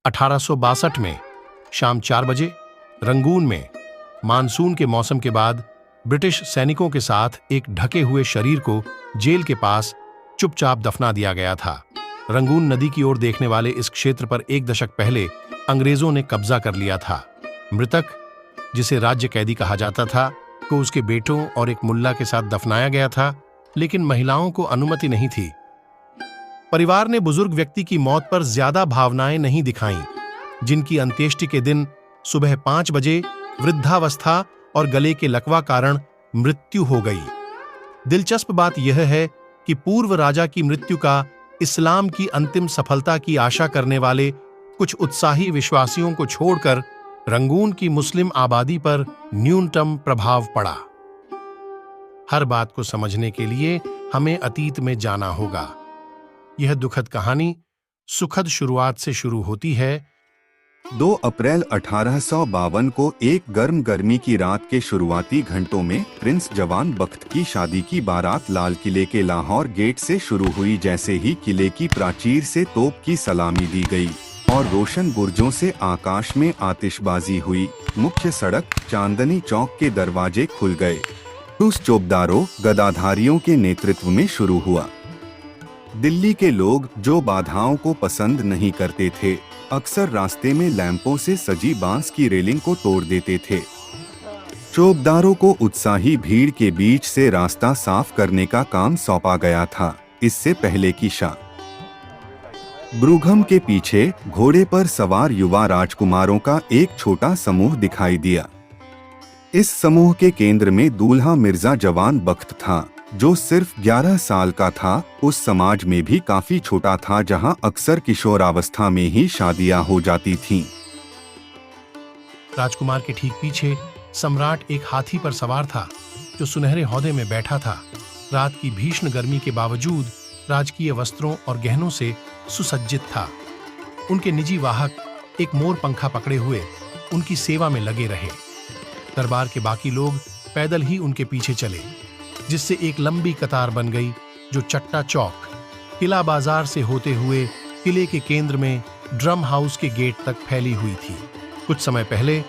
1862 में शाम 4 बजे रंगून में मानसून के मौसम के बाद ब्रिटिश सैनिकों के साथ एक ढके हुए शरीर को जेल के पास चुपचाप दफना दिया गया था। रंगून नदी की ओर देखने वाले इस क्षेत्र पर 1 दशक पहले अंग्रेजों ने कब्जा कर लिया था। मृतक, जिसे राज्य कैदी कहा जाता था, को उसके बेटों और एक मुल्ला के साथ दफनाया गया था, लेकिन महिलाओं को अनुमति नहीं थी। परिवार ने बुजुर्ग व्यक्ति की मौत पर ज्यादा भावनाएं नहीं दिखाईं, जिनकी अंत्येष्टि के दिन सुबह 5 बजे वृद्धावस्था और गले के लकवा कारण मृत्यु हो गई। दिलचस्प बात यह है कि पूर्व राजा की मृत्यु का इस्लाम की अंतिम सफलता की आशा करने वाले कुछ उत्साही विश्वासियों को छोड़कर रंगून की मुस्लिम आबादी पर न्यूनतम प्रभाव पड़ा। हर बात को समझने के लिए हमें अतीत में जाना होगा। यह दुखद कहानी सुखद शुरुआत से शुरू होती है। 2 अप्रैल 1852 को एक गर्म गर्मी की रात के शुरुआती घंटों में प्रिंस जवान बख्त की शादी की बारात लाल किले के लाहौर गेट से शुरू हुई। जैसे ही किले की प्राचीर से तोप की सलामी दी गई और रोशन बुर्जों से आकाश में आतिशबाजी हुई, मुख्य सड़क चांदनी चौक के दरवाजे खुल गए। उस चौबदारों गदाधारियों के नेतृत्व में शुरू हुआ। दिल्ली के लोग, जो बाधाओं को पसंद नहीं करते थे, अक्सर रास्ते में लैंपों से सजी बांस की रेलिंग को तोड़ देते थे। चौबदारों को उत्साही भीड़ के बीच से रास्ता साफ करने का काम सौंपा गया था। इससे पहले की शाम ब्रूघम के पीछे घोड़े पर सवार युवा राजकुमारों का एक छोटा समूह दिखाई दिया। इस समूह के केंद्र में दूल्हा मिर्जा जवान बख्त था, जो सिर्फ 11 साल का था। उस समाज में भी काफी छोटा था, जहां अक्सर किशोरावस्था में ही शादियां हो जाती थीं। राजकुमार के ठीक पीछे सम्राट एक हाथी पर सवार था, जो सुनहरे हौदे में बैठा था। रात की भीषण गर्मी के बावजूद राजकीय वस्त्रों और गहनों से सुसज्जित था। उनके निजी वाहक एक मोर पंखा पकड़े हुए उनकी सेवा में लगे रहे। दरबार के बाकी लोग पैदल ही उनके पीछे चले, जिससे एक लंबी कतार बन गई, जो चट्टा चौक, किला बाजार से होते हुए किले के केंद्र में ड्रम हाउस के गेट तक फैली हुई थी। कुछ समय पहले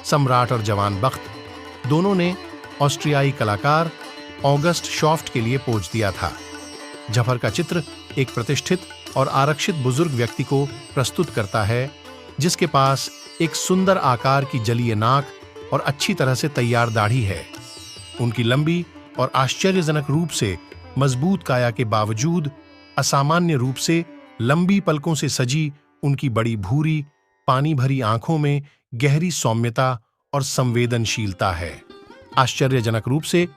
सम्राट और जवान बख्त दोनों ने ऑस्ट्रियाई कलाकार ऑगस्ट शॉफ्ट के लिए पोज दिया था। जफर का चित्र एक प्रतिष्ठित और आरक्षित बुजुर्ग व्यक्ति को प्रस्तुत करता है, जिसके पास एक सुंदर आकार की जलीय नाक और अच्छी तरह से तैयार दाढ़ी है। उनकी लंबी और आश्चर्यजनक रूप से मजबूत काया के बावजूद असामान्य रूप से लंबी पलकों से सजी उनकी बड़ी भूरी पानी भरी आंखों में गहरी सौम्यता और संवेदनशीलता है। आश्चर्यजनक रूप से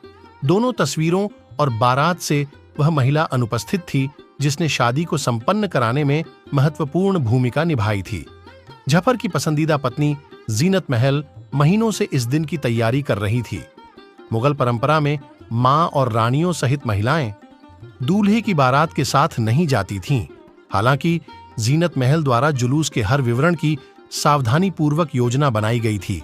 दोनों तस्वीरों और बारात से वह महिला अनुपस्थित थी, जिसने शादी को संपन्न कराने में महत्वपूर्ण भूमिका निभाई थी। जफर की पसंदीदा पत्नी जीनत महल महीनों से इस दिन की तैयारी कर रही थी। मुगल परंपरा में मां और रानियों सहित महिलाएं दूल्हे की बारात के साथ नहीं जाती थीं। हालांकि जीनत महल द्वारा जुलूस के हर विवरण की सावधानी पूर्वक योजना बनाई गई थी।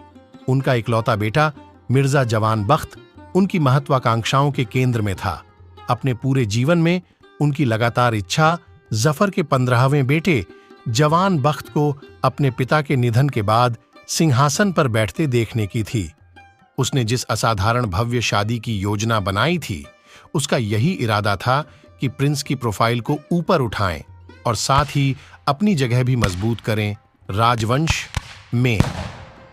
उनका इकलौता बेटा मिर्जा जवान बख्त उनकी महत्वाकांक्षाओं के केंद्र में था। अपने पूरे जीवन में उनकी लगातार इच्छा जफर के 15वें बेटे जवान बख्त को अपने पिता के निधन के बाद सिंहासन पर बैठते देखने की थी। उसने जिस असाधारण भव्य शादी की योजना बनाई थी, उसका यही इरादा था कि प्रिंस की प्रोफाइल को ऊपर उठाएं और साथ ही अपनी जगह भी मजबूत करें राजवंश में।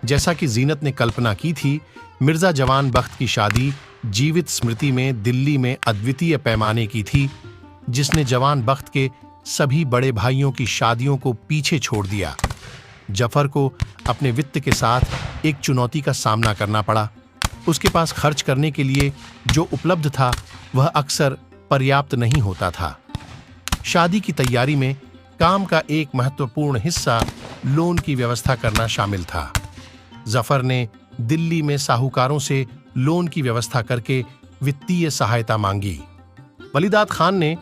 जैसा कि जीनत ने कल्पना की थी, मिर्जा जवान बख्त की शादी जीवित स्मृति में दिल्ली में अद्वितीय पैमाने की थी, जिसने जवान बख्त के सभी बड़े भाइयों की शादियों को पीछे छोड़ दिया। जफर को अपने वित्त के साथ एक चुनौती का सामना करना पड़ा। उसके पास खर्च करने के लिए जो उपलब्ध था, वह अक्सर पर्याप्त नहीं होता था। शादी की तैयारी में काम का एक महत्वपूर्ण हिस्सा लोन की व्यवस्था करना शामिल था। जफर ने दिल्ली में साहूकारों से लोन की व्यवस्था करके वित्तीय सहायता मांगी। वलीदाद खान ने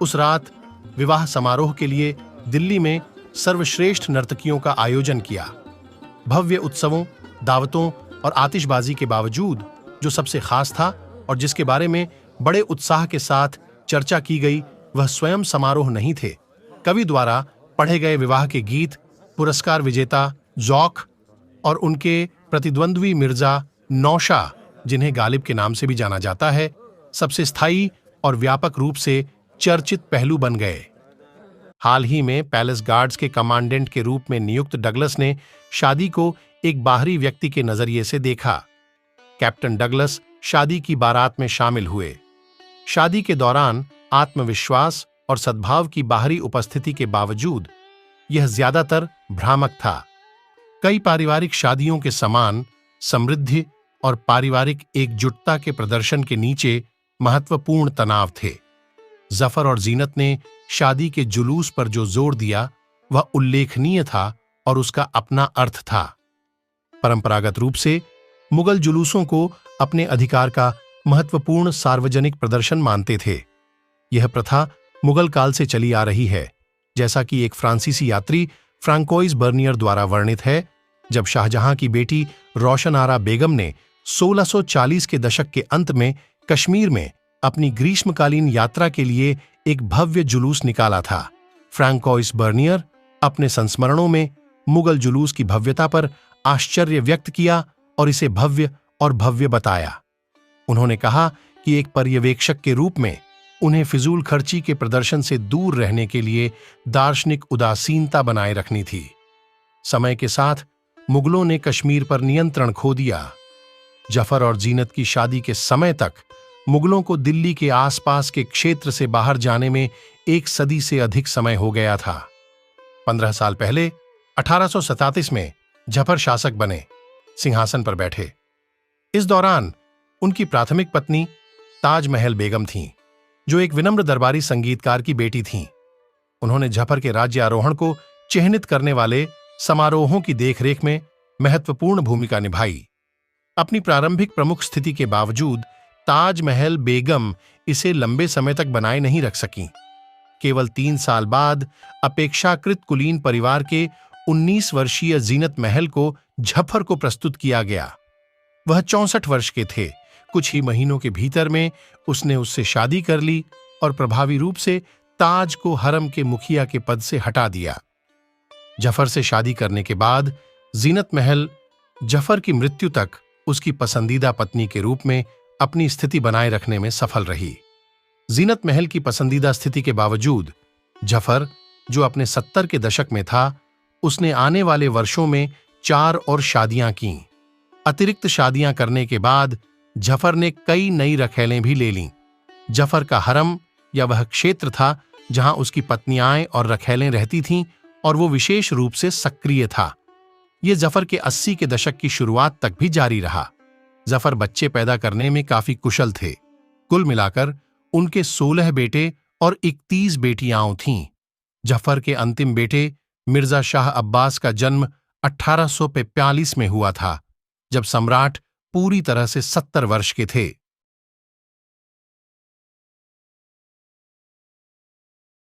उस रात विवाह समारोह के लिए दिल्ली में सर्वश्रेष्ठ नर्तकियों का आयोजन किया। भव्य उत्सवों, दावतों और आतिशबाजी के बावजूद जो सबसे खास था और जिसके बारे में बड़े उत्साह के साथ चर्चा की गई, वह स्वयं समारोह नहीं थे। कवि द्वारा पढ़े गए विवाह के गीत पुरस्कार विजेता ज़ौक और उनके प्रतिद्वंद्वी मिर्जा नौशाह, जिन्हें गालिब के नाम से भी जाना जाता है, सबसे स्थायी और व्यापक रूप से चर्चित पहलू बन गए। हाल ही में पैलेस गार्ड्स के कमांडेंट के रूप में नियुक्त डगलस ने शादी को एक बाहरी व्यक्ति के नजरिए से देखा। कैप्टन डगलस शादी की बारात में शामिल हुए। शादी के दौरान आत्मविश्वास और सद्भाव की बाहरी उपस्थिति के बावजूद यह ज्यादातर भ्रामक था। कई पारिवारिक शादियों के समान समृद्धि और पारिवारिक एकजुटता के प्रदर्शन के नीचे महत्वपूर्ण तनाव थे। जफर और जीनत ने शादी के जुलूस पर जो जोर दिया वह उल्लेखनीय था और उसका अपना अर्थ था। परंपरागत रूप से मुगल जुलूसों को अपने अधिकार का महत्वपूर्ण सार्वजनिक प्रदर्शन मानते थे। यह प्रथा मुगल काल से चली आ रही है, जैसा कि एक फ्रांसीसी यात्री फ्रांकोइस बर्नियर द्वारा वर्णित है। जब शाहजहां की बेटी रोशन आरा बेगम ने 1640 के दशक के अंत में कश्मीर में अपनी ग्रीष्मकालीन यात्रा के लिए एक भव्य जुलूस निकाला था। फ्रांकोइस बर्नियर अपने संस्मरणों में मुगल जुलूस की भव्यता पर आश्चर्य व्यक्त किया और इसे भव्य और भव्य बताया। उन्होंने कहा कि एक पर्यवेक्षक के रूप में उन्हें फिजूल खर्ची के प्रदर्शन से दूर रहने के लिए दार्शनिक उदासीनता बनाए रखनी थी। समय के साथ मुगलों ने कश्मीर पर नियंत्रण खो दिया। जफर और जीनत की शादी के समय तक मुगलों को दिल्ली के आसपास के क्षेत्र से बाहर जाने में 1 सदी से अधिक समय हो गया था। 15 साल पहले 1837 में जफर शासक बने, सिंहासन पर बैठे। इस दौरान उनकी प्राथमिक पत्नी ताजमहल बेगम थीं, जो एक विनम्र दरबारी संगीतकार की बेटी थीं। उन्होंने जफर के राज्यारोहण को चिह्नित करने वाले समारोहों की देखरेख में महत्वपूर्ण भूमिका निभाई। अपनी प्रारंभिक प्रमुख स्थिति के बावजूद ताजमहल बेगम इसे लंबे समय तक बनाए नहीं रख सकीं। केवल 3 साल बाद अपेक्षाकृत कुलीन परिवार के 19 वर्षीय जीनत महल को जफर को प्रस्तुत किया गया। वह 64 वर्ष के थे। कुछ ही महीनों के भीतर में उसने उससे शादी कर ली और प्रभावी रूप से ताज को हरम के मुखिया के पद से हटा दिया। जफर से शादी करने के बाद जीनत महल जफर की मृत्यु तक उसकी पसंदीदा पत्नी के रूप में अपनी स्थिति बनाए रखने में सफल रही। जीनत महल की पसंदीदा स्थिति के बावजूद जफर, जो अपने 70 के दशक में था, उसने आने वाले वर्षों में 4 और शादियां कीं। अतिरिक्त शादियां करने के बाद जफर ने कई नई रखैलें भी ले लीं। जफर का हरम या वह क्षेत्र था जहां उसकी पत्नियां और रखैलें रहती थीं, और वो विशेष रूप से सक्रिय था। ये जफर के 80 के दशक की शुरुआत तक भी जारी रहा। जफर बच्चे पैदा करने में काफी कुशल थे। कुल मिलाकर उनके 16 बेटे और 31 बेटियां थीं। जफर के अंतिम बेटे मिर्जा शाह अब्बास का जन्म 1842 में हुआ था, जब सम्राट पूरी तरह से 70 वर्ष के थे।